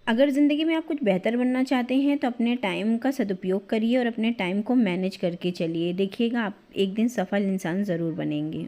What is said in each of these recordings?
अगर ज़िंदगी में आप कुछ बेहतर बनना चाहते हैं तो अपने टाइम का सदुपयोग करिए और अपने टाइम को मैनेज करके चलिए। देखिएगा आप एक दिन सफल इंसान ज़रूर बनेंगे।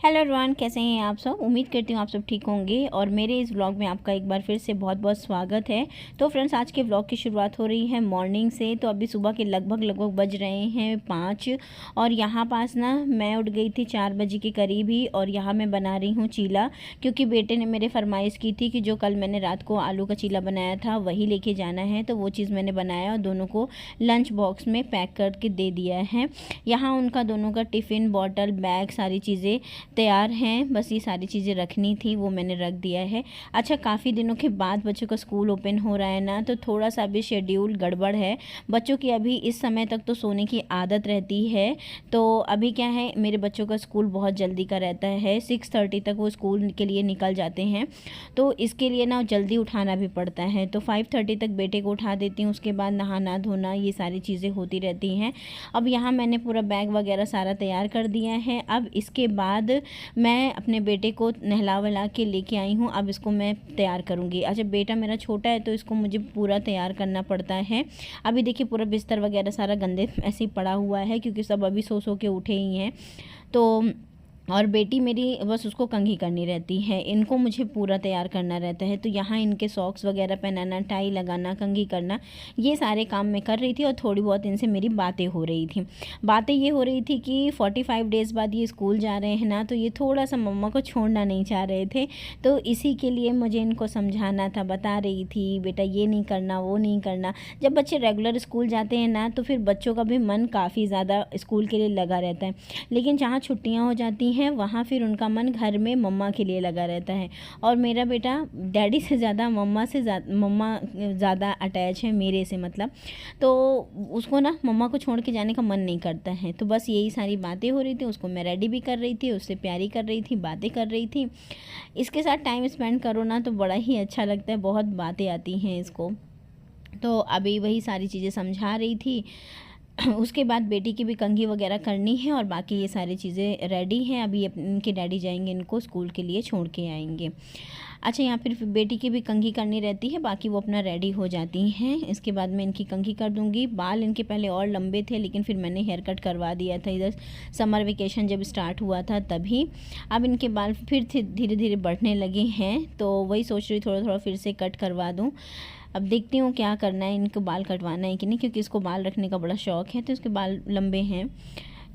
हेलो एवरीवन, कैसे हैं आप सब। उम्मीद करती हूँ आप सब ठीक होंगे और मेरे इस व्लॉग में आपका एक बार फिर से बहुत बहुत स्वागत है। तो फ्रेंड्स, आज के व्लॉग की शुरुआत हो रही है मॉर्निंग से। तो अभी सुबह के लगभग बज रहे हैं 5 और यहाँ पास ना मैं उठ गई थी 4 बजे के करीब ही। और यहाँ मैं बना रही हूँ चीला, क्योंकि बेटे ने मेरे फरमाइश की थी कि जो कल मैंने रात को आलू का चीला बनाया था वही लेके जाना है। तो वो चीज़ मैंने बनाया और दोनों को लंच बॉक्स में पैक करके दे दिया है। यहाँ उनका दोनों का टिफ़िन, बॉटल, बैग सारी चीज़ें तैयार हैं। बस ये सारी चीज़ें रखनी थी, वो मैंने रख दिया है। अच्छा, काफ़ी दिनों के बाद बच्चों का स्कूल ओपन हो रहा है ना, तो थोड़ा सा अभी शेड्यूल गड़बड़ है बच्चों की। अभी इस समय तक तो सोने की आदत रहती है। तो अभी क्या है, मेरे बच्चों का स्कूल बहुत जल्दी का रहता है, 6:30 तक वो स्कूल के लिए निकल जाते हैं। तो इसके लिए ना जल्दी उठाना भी पड़ता है। तो 5:30 तक बेटे को उठा देती हूँ, उसके बाद नहाना धोना ये सारी चीज़ें होती रहती हैं। अब यहाँ मैंने पूरा बैग वगैरह सारा तैयार कर दिया है। अब इसके बाद मैं अपने बेटे को नहला वहला के लेके आई हूँ। अब इसको मैं तैयार करूँगी। अच्छा, बेटा मेरा छोटा है तो इसको मुझे पूरा तैयार करना पड़ता है। अभी देखिए पूरा बिस्तर वगैरह सारा गंदे ऐसे ही पड़ा हुआ है, क्योंकि सब अभी सो के उठे ही हैं। तो और बेटी मेरी बस उसको कंघी करनी रहती है, इनको मुझे पूरा तैयार करना रहता है। तो यहाँ इनके सॉक्स वगैरह पहनाना, टाई लगाना, कंघी करना, ये सारे काम मैं कर रही थी। और थोड़ी बहुत इनसे मेरी बातें हो रही थी। बातें ये हो रही थी कि 45 डेज़ बाद ये स्कूल जा रहे हैं ना, तो ये थोड़ा सा मम्मा को छोड़ना नहीं चाह रहे थे। तो इसी के लिए मुझे इनको समझाना था, बता रही थी बेटा ये नहीं करना, वो नहीं करना। जब बच्चे रेगुलर स्कूल जाते हैं ना, तो फिर बच्चों का भी मन काफ़ी ज़्यादा स्कूल के लिए लगा रहता है। लेकिन जहाँ छुट्टियाँ हो जाती हैं वहाँ फिर उनका मन घर में मम्मा के लिए लगा रहता है। और मेरा बेटा डैडी से ज़्यादा मम्मा ज़्यादा अटैच है मेरे से, मतलब। तो उसको ना मम्मा को छोड़ के जाने का मन नहीं करता है। तो बस यही सारी बातें हो रही थी, उसको मैं रेडी भी कर रही थी, उससे प्यारी कर रही थी, बातें कर रही थी। इसके साथ टाइम स्पेंड करो ना तो बड़ा ही अच्छा लगता है, बहुत बातें आती हैं इसको। तो अभी वही सारी चीज़ें समझा रही थी। उसके बाद बेटी की भी कंघी वगैरह करनी है और बाकी ये सारी चीज़ें रेडी हैं। अभी इनके डैडी जाएंगे इनको स्कूल के लिए छोड़ के आएंगे। अच्छा, यहाँ फिर बेटी की भी कंघी करनी रहती है, बाकी वो अपना रेडी हो जाती हैं। इसके बाद मैं इनकी कंघी कर दूँगी। बाल इनके पहले और लंबे थे, लेकिन फिर मैंने हेयर कट करवा दिया था इधर समर वेकेशन जब स्टार्ट हुआ था तभी। अब इनके बाल फिर धीरे धीरे बढ़ने लगे हैं, तो वही सोच रही थोड़ा थोड़ा फिर से कट करवा दूँ। अब देखती हूँ क्या करना है, इनको बाल कटवाना है कि नहीं, क्योंकि इसको बाल रखने का बड़ा शौक़ है, तो इसके बाल लंबे हैं।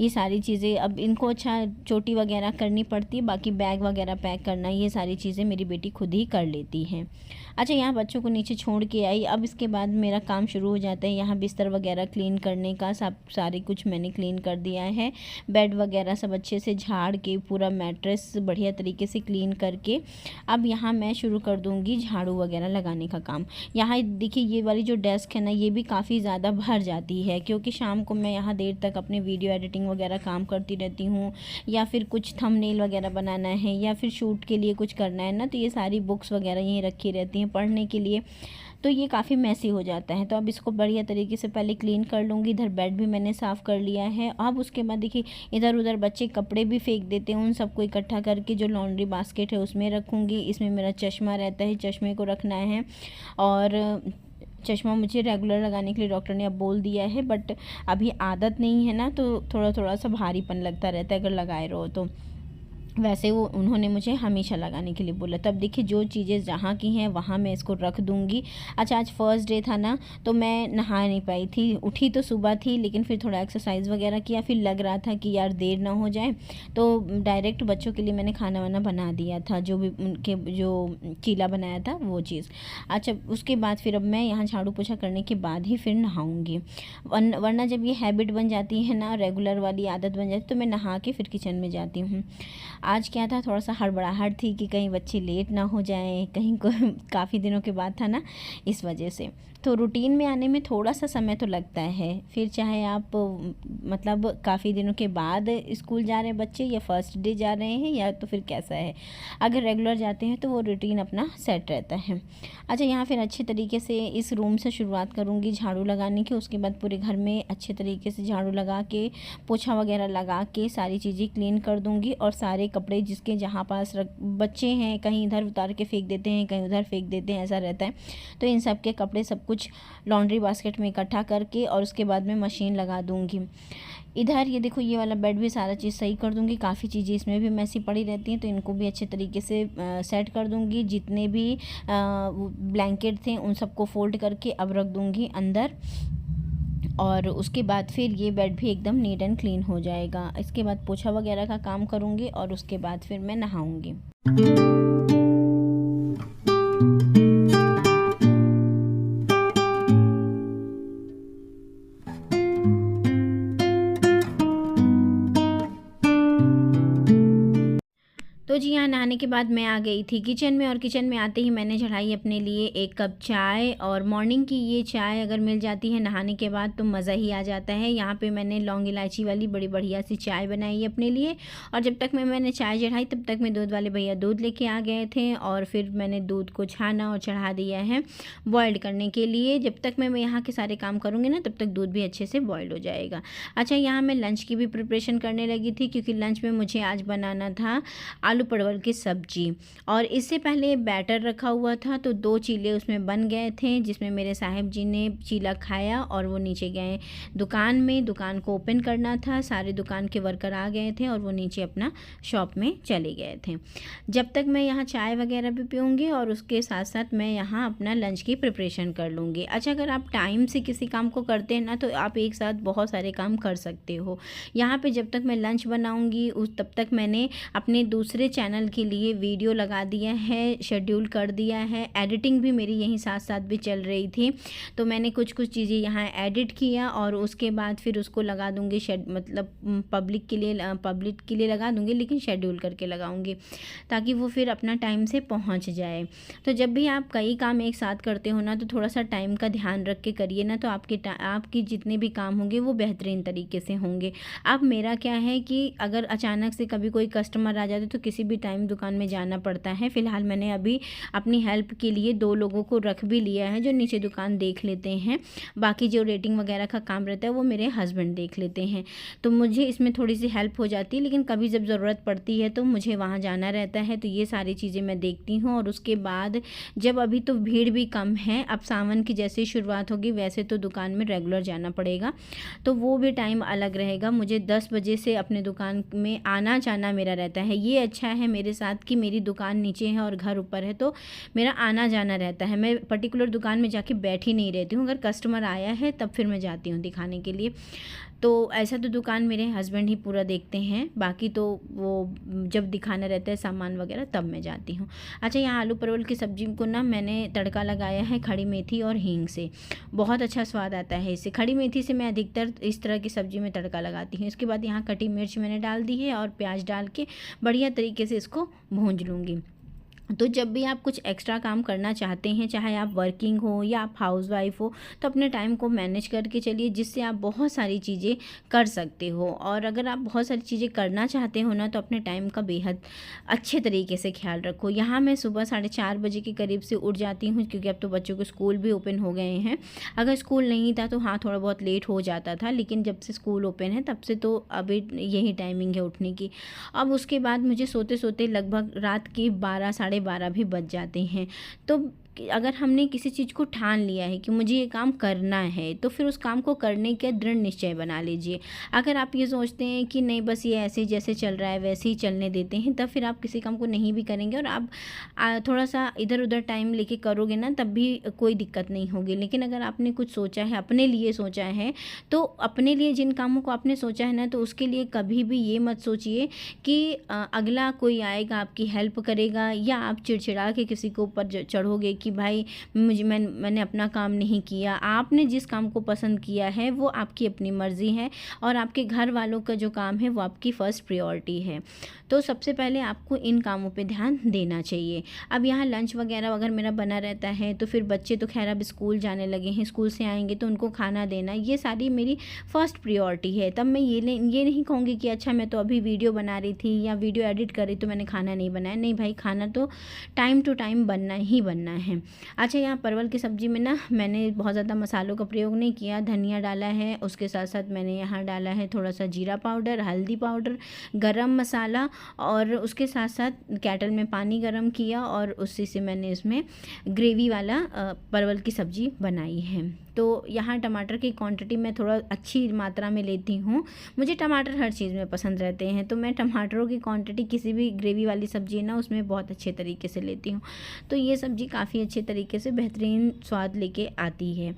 ये सारी चीज़ें अब इनको अच्छा चोटी वगैरह करनी पड़ती है, बाकी बैग वगैरह पैक करना, ये सारी चीज़ें मेरी बेटी खुद ही कर लेती हैं। अच्छा, यहाँ बच्चों को नीचे छोड़ के आई। अब इसके बाद मेरा काम शुरू हो जाता है। यहाँ बिस्तर वगैरह क्लीन करने का सारी कुछ मैंने क्लीन कर दिया है। बेड वगैरह सब अच्छे से झाड़ के, पूरा मैट्रेस बढ़िया तरीके से क्लीन करके अब यहाँ मैं शुरू कर दूँगी झाड़ू वगैरह लगाने का काम। यहाँ देखिए ये वाली जो डेस्क है ना, ये भी काफ़ी ज़्यादा भर जाती है, क्योंकि शाम को मैं यहाँ देर तक अपने वीडियो एडिटिंग वगैरह काम करती रहती हूँ, या फिर कुछ थंबनेल वगैरह बनाना है, या फिर शूट के लिए कुछ करना है ना, तो ये सारी बुक्स वगैरह यहीं रखी रहती हैं पढ़ने के लिए। तो ये काफ़ी मैसी हो जाता है। तो अब इसको बढ़िया तरीके से पहले क्लीन कर लूँगी। इधर बेड भी मैंने साफ़ कर लिया है। अब उसके बाद देखिए इधर उधर बच्चे कपड़े भी फेंक देते हैं, उन सबको इकट्ठा करके जो लॉन्ड्री बास्केट है उसमें रखूँगी। इसमें मेरा चश्मा रहता है, चश्मे को रखना है। और चश्मा मुझे रेगुलर लगाने के लिए डॉक्टर ने अब बोल दिया है, बट अभी आदत नहीं है ना, तो थोड़ा थोड़ा सा भारीपन लगता रहता है अगर लगाए रहो तो। वैसे वो उन्होंने मुझे हमेशा लगाने के लिए बोला। तब देखिए जो चीज़ें जहाँ की हैं वहाँ मैं इसको रख दूँगी। अच्छा, आज फर्स्ट डे था ना, तो मैं नहा नहीं पाई थी। उठी तो सुबह थी, लेकिन फिर थोड़ा एक्सरसाइज वगैरह किया, फिर लग रहा था कि यार देर ना हो जाए, तो डायरेक्ट बच्चों के लिए मैंने खाना वाना बना दिया था, जो भी उनके जो चीला बनाया था वो चीज़। अच्छा, उसके बाद फिर अब मैं यहाँ झाड़ू पोछा करने के बाद ही फिर नहाऊँगी। वरना जब ये हैबिट बन जाती है ना, रेगुलर वाली आदत बन जाती है, तो मैं नहा के फिर किचन में जाती हूँ। आज क्या था, थोड़ा सा हड़बड़ाहट थी कि कहीं बच्चे लेट ना हो जाएं, कहीं को काफ़ी दिनों के बाद था ना, इस वजह से। तो रूटीन में आने में थोड़ा सा समय तो लगता है, फिर चाहे आप मतलब काफ़ी दिनों के बाद स्कूल जा रहे हैं बच्चे, या फर्स्ट डे जा रहे हैं, या तो फिर कैसा है। अगर रेगुलर जाते हैं तो वो रूटीन अपना सेट रहता है। अच्छा, यहाँ फिर अच्छे तरीके से इस रूम से शुरुआत करूँगी झाड़ू लगाने की। उसके बाद पूरे घर में अच्छे तरीके से झाड़ू लगा के, पोछा वगैरह लगा के सारी चीज़ें क्लीन कर दूँगी। और सारे कपड़े जिसके जहाँ पास बच्चे हैं, कहीं इधर उतार के फेंक देते हैं, कहीं उधर फेंक देते हैं, ऐसा रहता है। तो इन सब के कपड़े सब कुछ लॉन्ड्री बास्केट में इकट्ठा करके और उसके बाद में मशीन लगा दूँगी। इधर ये देखो, ये वाला बेड भी सारा चीज़ सही कर दूँगी। काफ़ी चीज़ें इसमें भी मैसी पड़ी रहती हैं, तो इनको भी अच्छे तरीके से सेट कर दूँगी। जितने भी ब्लैंकेट थे उन सबको फ़ोल्ड करके अब रख दूँगी अंदर। और उसके बाद फिर ये बेड भी एकदम नीट एंड क्लीन हो जाएगा। इसके बाद पोछा वगैरह का काम करूँगी और उसके बाद फिर मैं नहाऊँगी। तो जी हाँ, नहाने के बाद मैं आ गई थी किचन में, और किचन में आते ही मैंने चढ़ाई अपने लिए 1 कप चाय। और मॉर्निंग की ये चाय अगर मिल जाती है नहाने के बाद तो मज़ा ही आ जाता है। यहाँ पे मैंने लौंग इलायची वाली बड़ी बढ़िया सी चाय बनाई है अपने लिए। और जब तक मैंने चाय चढ़ाई तब तक में दूध वाले भैया दूध लेके आ गए थे, और फिर मैंने दूध को छाना और चढ़ा दिया है बॉइल्ड करने के लिए। जब तक मैं यहाँ के सारे काम करूँगी ना, तब तक दूध भी अच्छे से बॉइल्ड हो जाएगा। अच्छा, यहाँ मैं लंच की भी प्रिपरेशन करने लगी थी, क्योंकि लंच में मुझे आज बनाना था आलू परवल की सब्जी। और इससे पहले बैटर रखा हुआ था, तो 2 चीले उसमें बन गए थे, जिसमें मेरे साहब जी ने चीला खाया और वो नीचे गए दुकान में। दुकान को ओपन करना था, सारे दुकान के वर्कर आ गए थे और वो नीचे अपना शॉप में चले गए थे। जब तक मैं यहाँ चाय वगैरह भी पीऊँगी और उसके साथ साथ मैं यहाँ अपना लंच की प्रिपरेशन कर लूँगी। अच्छा, अगर आप टाइम से किसी काम को करते हैं ना, तो आप एक साथ बहुत सारे काम कर सकते हो। यहाँ पे जब तक मैं लंच बनाऊँगी तब तक मैंने अपने दूसरे चैनल के लिए वीडियो लगा दिया है, शेड्यूल कर दिया है। एडिटिंग भी मेरी यहीं साथ साथ भी चल रही थी, तो मैंने कुछ चीज़ें यहाँ एडिट किया और उसके बाद फिर उसको लगा दूँगी मतलब पब्लिक के लिए लगा दूँगी, लेकिन शेड्यूल करके लगाऊँगी ताकि वो फिर अपना टाइम से पहुँच जाए। तो जब भी आप कई काम एक साथ करते हो ना, तो थोड़ा सा टाइम का ध्यान रख के करिए ना, तो आपकी जितने भी काम होंगे वो बेहतरीन तरीके से होंगे। अब मेरा क्या है कि अगर अचानक से कभी कोई कस्टमर आ जाते तो किसी भी टाइम दुकान में जाना पड़ता है। फ़िलहाल मैंने अभी अपनी हेल्प के लिए 2 लोगों को रख भी लिया है, जो नीचे दुकान देख लेते हैं। बाकी जो रेटिंग वगैरह का काम रहता है वो मेरे हस्बैंड देख लेते हैं, तो मुझे इसमें थोड़ी सी हेल्प हो जाती है। लेकिन कभी जब ज़रूरत पड़ती है तो मुझे वहाँ जाना रहता है, तो ये सारी चीज़ें मैं देखती हूँ। और उसके बाद जब अभी तो भीड़ भी कम है, अब सावन की जैसे शुरुआत होगी वैसे तो दुकान में रेगुलर जाना पड़ेगा, तो वो भी टाइम अलग रहेगा। मुझे 10 बजे से अपने दुकान में आना जाना मेरा रहता है। ये अच्छा है मेरे साथ कि मेरी दुकान नीचे है और घर ऊपर है, तो मेरा आना जाना रहता है। मैं पर्टिकुलर दुकान में जाके बैठी नहीं रहती हूँ, अगर कस्टमर आया है तब फिर मैं जाती हूँ दिखाने के लिए। तो ऐसा तो दुकान मेरे हस्बैंड ही पूरा देखते हैं, बाकी तो वो जब दिखाना रहता है सामान वगैरह तब मैं जाती हूँ। अच्छा, यहाँ आलू परवल की सब्ज़ी को ना मैंने तड़का लगाया है खड़ी मेथी और हींग से, बहुत अच्छा स्वाद आता है इससे। खड़ी मेथी से मैं अधिकतर इस तरह की सब्ज़ी में तड़का लगाती हूँ। इसके बाद यहाँ कटी मिर्च मैंने डाल दी है और प्याज डाल के बढ़िया तरीके से इसको भूंज लूँगी। तो जब भी आप कुछ एक्स्ट्रा काम करना चाहते हैं, चाहे आप वर्किंग हो या आप हाउसवाइफ हो, तो अपने टाइम को मैनेज करके चलिए, जिससे आप बहुत सारी चीज़ें कर सकते हो। और अगर आप बहुत सारी चीज़ें करना चाहते हो ना, तो अपने टाइम का बेहद अच्छे तरीके से ख्याल रखो। यहाँ मैं सुबह 4:30 बजे के करीब से उठ जाती हूँ, क्योंकि अब तो बच्चों के स्कूल भी ओपन हो गए हैं। अगर स्कूल नहीं था तो हाँ, थोड़ा बहुत लेट हो जाता था, लेकिन जब से स्कूल ओपन है तब से तो अभी यही टाइमिंग है उठने की। अब उसके बाद मुझे सोते सोते लगभग रात के 12 साढ़े 12 भी बज जाते हैं। तो अगर हमने किसी चीज़ को ठान लिया है कि मुझे ये काम करना है, तो फिर उस काम को करने का दृढ़ निश्चय बना लीजिए। अगर आप ये सोचते हैं कि नहीं, बस ये ऐसे जैसे चल रहा है वैसे ही चलने देते हैं, तब फिर आप किसी काम को नहीं भी करेंगे और आप थोड़ा सा इधर उधर टाइम लेके करोगे ना, तब भी कोई दिक्कत नहीं होगी। लेकिन अगर आपने कुछ सोचा है, अपने लिए सोचा है, तो अपने लिए जिन कामों को आपने सोचा है ना, तो उसके लिए कभी भी ये मत सोचिए कि अगला कोई आएगा आपकी हेल्प करेगा, या आप चिड़चिड़ा के किसी के ऊपर चढ़ोगे कि भाई मैंने अपना काम नहीं किया। आपने जिस काम को पसंद किया है वो आपकी अपनी मर्ज़ी है और आपके घर वालों का जो काम है वो आपकी फ़र्स्ट प्रायोरिटी है। तो सबसे पहले आपको इन कामों पे ध्यान देना चाहिए। अब यहाँ लंच वगैरह अगर मेरा बना रहता है तो फिर बच्चे तो खैर अब स्कूल जाने लगे हैं, स्कूल से आएंगे तो उनको खाना देना, ये सारी मेरी फ़र्स्ट प्रायोरिटी है। तब मैं ये नहीं कहूँगी कि अच्छा मैं तो अभी वीडियो बना रही थी या वीडियो एडिट कर रही तो मैंने खाना नहीं बनाया। नहीं भाई, खाना तो टाइम टू टाइम बनना ही बनना है। अच्छा, यहाँ परवल की सब्ज़ी में ना मैंने बहुत ज़्यादा मसालों का प्रयोग नहीं किया। धनिया डाला है, उसके साथ साथ मैंने यहाँ डाला है थोड़ा सा जीरा पाउडर, हल्दी पाउडर, गरम मसाला, और उसके साथ साथ केटल में पानी गरम किया और उसी से मैंने इसमें ग्रेवी वाला परवल की सब्ज़ी बनाई है। तो यहाँ टमाटर की क्वांटिटी मैं थोड़ा अच्छी मात्रा में लेती हूँ। मुझे टमाटर हर चीज़ में पसंद रहते हैं, तो मैं टमाटरों की क्वांटिटी किसी भी ग्रेवी वाली सब्ज़ी है ना उसमें बहुत अच्छे तरीके से लेती हूँ। तो ये सब्ज़ी काफ़ी अच्छे तरीके से बेहतरीन स्वाद लेके आती है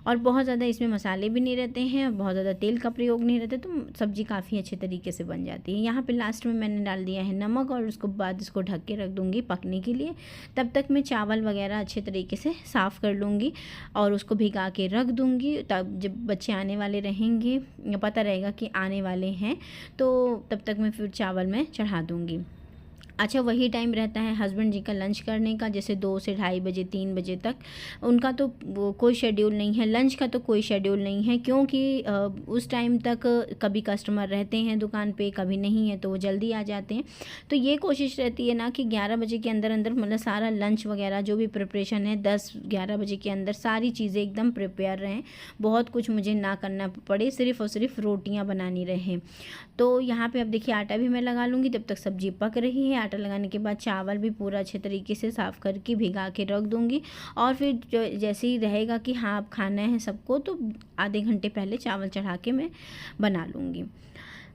और बहुत ज़्यादा इसमें मसाले भी नहीं रहते हैं और बहुत ज़्यादा तेल का प्रयोग नहीं रहता, तो सब्ज़ी काफ़ी अच्छे तरीके से बन जाती है। यहाँ पे लास्ट में मैंने डाल दिया है नमक और उसके बाद इसको ढक के रख दूँगी पकने के लिए। तब तक मैं चावल वगैरह अच्छे तरीके से साफ़ कर लूँगी और उसको भिगा के रख दूँगी। तब जब बच्चे आने वाले रहेंगे, पता रहेगा कि आने वाले हैं, तो तब तक मैं फिर चावल में चढ़ा दूँगी। अच्छा, वही टाइम रहता है हस्बैंड जी का लंच करने का, जैसे 2 से ढाई बजे 3 बजे तक। उनका तो वो कोई शेड्यूल नहीं है, लंच का तो कोई शेड्यूल नहीं है, क्योंकि उस टाइम तक कभी कस्टमर रहते हैं दुकान पे, कभी नहीं है, तो वो जल्दी आ जाते हैं। तो ये कोशिश रहती है ना कि 11 बजे के अंदर अंदर मतलब सारा लंच वगैरह जो भी प्रिपरेशन है 10-11 बजे के अंदर सारी चीज़ें एकदम प्रिपेयर रहें, बहुत कुछ मुझे ना करना पड़े, सिर्फ़ और सिर्फ रोटियाँ बनानी रहें। तो यहाँ पे अब देखिए आटा भी मैं लगा लूँगी, तब तक सब्ज़ी पक रही है। आटा लगाने के बाद चावल भी पूरा अच्छे तरीके से साफ़ करके भिगा के रख दूँगी और फिर जैसे ही रहेगा कि हाँ अब खाना है सबको, तो आधे घंटे पहले चावल चढ़ा के मैं बना लूँगी।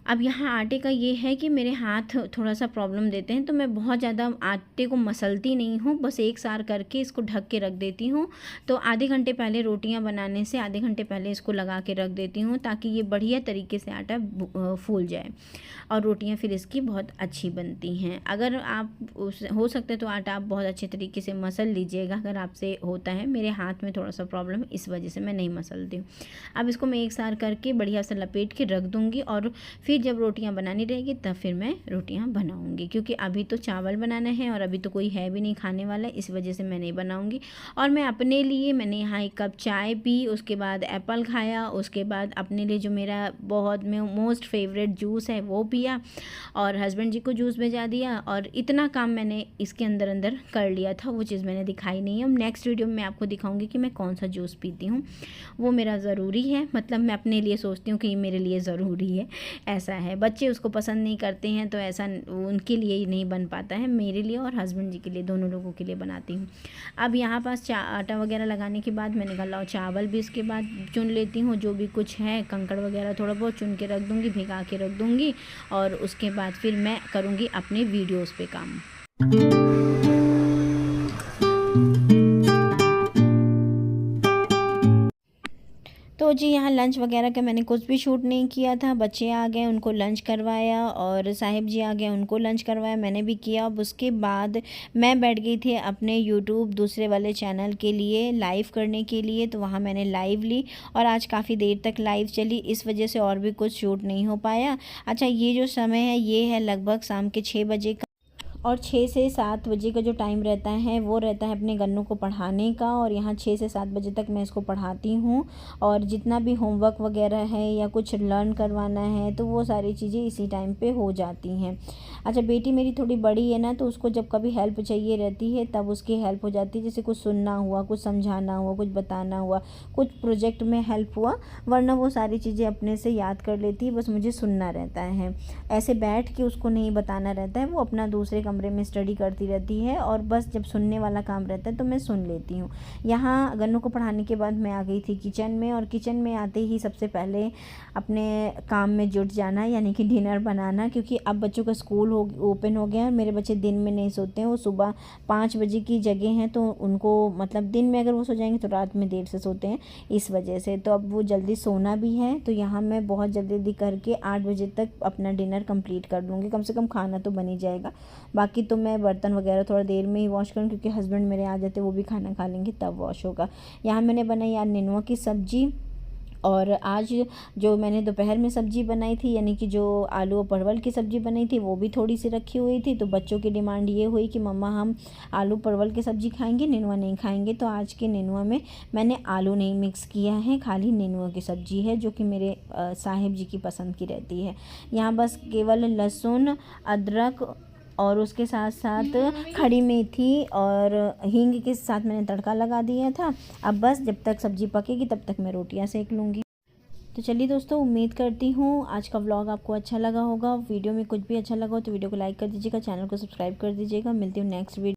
अब यहाँ आटे का ये है कि मेरे हाथ थोड़ा सा प्रॉब्लम देते हैं, तो मैं बहुत ज़्यादा आटे को मसलती नहीं हूँ, बस एक सार करके इसको ढक के रख देती हूँ। तो आधे घंटे पहले रोटियाँ बनाने से आधे घंटे पहले इसको लगा के रख देती हूँ ताकि ये बढ़िया तरीके से आटा फूल जाए और रोटियाँ फिर इसकी बहुत अच्छी बनती हैं। अगर आप हो सकता है तो आटा आप बहुत अच्छे तरीके से मसल लीजिएगा अगर आपसे होता है। मेरे हाथ में थोड़ा सा प्रॉब्लम इस वजह से मैं नहीं मसलती हूँ। अब इसको मैं एक सार करके बढ़िया से लपेट के रख दूँगी और फिर जब रोटियां बनानी रहेगी तब फिर मैं रोटियां बनाऊंगी, क्योंकि अभी तो चावल बनाना है और अभी तो कोई है भी नहीं खाने वाला, इस वजह से मैं नहीं बनाऊंगी। और मैं अपने लिए मैंने यहाँ 1 कप चाय पी, उसके बाद एप्पल खाया, उसके बाद अपने लिए जो मेरा बहुत मोस्ट फेवरेट जूस है वो पिया और हस्बैंड जी को जूस भेजा दिया। और इतना काम मैंने इसके अंदर अंदर कर लिया था, वो चीज़ मैंने दिखाई नहीं है। अब नेक्स्ट वीडियो में मैं आपको दिखाऊंगी कि मैं कौन सा जूस पीती हूँ, वो मेरा ज़रूरी है, मतलब मैं अपने लिए सोचती हूँ कि ये मेरे लिए ज़रूरी है, ऐसा है। बच्चे उसको पसंद नहीं करते हैं तो ऐसा उनके लिए ही नहीं बन पाता है, मेरे लिए और हस्बैंड जी के लिए, दोनों लोगों के लिए बनाती हूँ। अब यहाँ पास आटा वगैरह लगाने के बाद मैंने कहा चावल भी इसके बाद चुन लेती हूँ, जो भी कुछ है कंकड़ वगैरह थोड़ा बहुत चुन के रख दूँगी, भिगा के रख दूँगी और उसके बाद फिर मैं करूँगी अपने वीडियोज़ पे काम। तो जी यहाँ लंच वगैरह का मैंने कुछ भी शूट नहीं किया था। बच्चे आ गए, उनको लंच करवाया और साहिब जी आ गए, उनको लंच करवाया, मैंने भी किया। अब उसके बाद मैं बैठ गई थी अपने यूट्यूब दूसरे वाले चैनल के लिए लाइव करने के लिए, तो वहाँ मैंने लाइव ली और आज काफ़ी देर तक लाइव चली, इस वजह से और भी कुछ शूट नहीं हो पाया। अच्छा, ये जो समय है ये है लगभग शाम के 6 बजे का और 6 से 7 बजे का जो टाइम रहता है वो रहता है अपने गन्नू को पढ़ाने का। और यहाँ 6 से 7 बजे तक मैं इसको पढ़ाती हूँ और जितना भी होमवर्क वगैरह है या कुछ लर्न करवाना है तो वो सारी चीज़ें इसी टाइम पे हो जाती हैं। अच्छा, बेटी मेरी थोड़ी बड़ी है ना, तो उसको जब कभी हेल्प चाहिए रहती है तब उसकी हेल्प हो जाती है, जैसे कुछ सुनना हुआ, कुछ समझाना हुआ, कुछ बताना हुआ, कुछ प्रोजेक्ट में हेल्प हुआ, वरना वो सारी चीज़ें अपने से याद कर लेती है, बस मुझे सुनना रहता है। ऐसे बैठ के उसको नहीं बताना रहता है, वो अपना दूसरे कमरे में स्टडी करती रहती है और बस जब सुनने वाला काम रहता है तो मैं सुन लेती हूँ। यहाँ गन्नू को पढ़ाने के बाद मैं आ गई थी किचन में और किचन में आते ही सबसे पहले अपने काम में जुट जाना, यानी कि डिनर बनाना, क्योंकि अब बच्चों का स्कूल स्कूल ओपन हो गया है। मेरे बच्चे दिन में नहीं सोते हैं, वो सुबह 5 बजे की जगह हैं, तो उनको मतलब दिन में अगर वो सो जाएंगे तो रात में देर से सोते हैं, इस वजह से। तो अब वो जल्दी सोना भी है, तो यहाँ मैं बहुत जल्दी करके 8 बजे तक अपना डिनर कंप्लीट कर लूँगी। कम से कम खाना तो बन ही जाएगा। बाकी तो मैं बर्तन वगैरह थोड़ा देर में ही वॉश करूँ, क्योंकि हस्बैंड मेरे आ जाते, वो भी खाना खा लेंगे तब वॉश होगा। यहाँ मैंने बनाई यार नेनुआ की सब्ज़ी, और आज जो मैंने दोपहर में सब्ज़ी बनाई थी, यानी कि जो आलू और परवल की सब्ज़ी बनाई थी, वो भी थोड़ी सी रखी हुई थी। तो बच्चों की डिमांड ये हुई कि मम्मा हम आलू परवल की सब्ज़ी खाएंगे, नेनुआ नहीं खाएंगे। तो आज के नेनुआ में मैंने आलू नहीं मिक्स किया है, खाली नेनुआ की सब्ज़ी है, जो कि मेरे साहिब जी की पसंद की रहती है। यहाँ बस केवल लहसुन, अदरक और उसके साथ साथ खड़ी मेथी और हींग के साथ मैंने तड़का लगा दिया था। अब बस जब तक सब्ज़ी पकेगी तब तक मैं रोटियां सेक लूँगी। तो चलिए दोस्तों, उम्मीद करती हूँ आज का व्लॉग आपको अच्छा लगा होगा। वीडियो में कुछ भी अच्छा लगा हो तो वीडियो को लाइक कर दीजिएगा, चैनल को सब्सक्राइब कर दीजिएगा। मिलती हूँ नेक्स्ट वीडियो।